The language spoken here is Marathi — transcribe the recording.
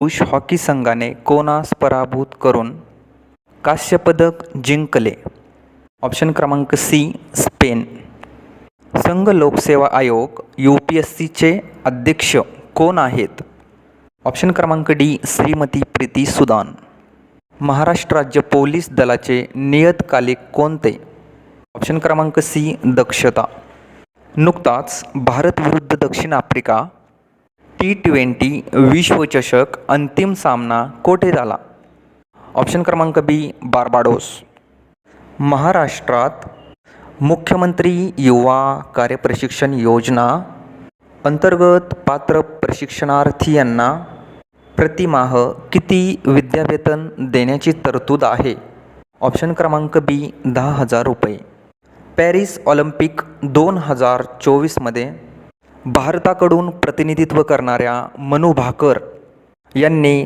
पुरुष हॉकी संघाने कोणास पराभूत करून कांस्यपदक जिंकले? ऑप्शन क्रमांक सी स्पेन. संघ लोकसेवा आयोग UPSCचे अध्यक्ष कोण आहेत? ऑप्शन क्रमांक डी श्रीमती प्रीती सुदान. महाराष्ट्र राज्य पोलीस दलाचे नियतकालिक कोणते? ऑप्शन क्रमांक सी दक्षता. नुकताच भारत विरुद्ध दक्षिण आफ्रिका T20 विश्वचषक अंतिम सामना कोठे झाला? ऑप्शन क्रमांक बी बार्बाडोस. महाराष्ट्रात मुख्यमंत्री युवा कार्यप्रशिक्षण योजना अंतर्गत पात्र प्रशिक्षणार्थी यांना प्रतिमाह किती विद्यावेतन देण्याची तरतूद आहे? ऑप्शन क्रमांक बी 10,000 रुपये. पॅरिस ऑलिम्पिक 2024मध्ये भारताकडून प्रतिनिधित्व करणाऱ्या मनू भाकर यांनी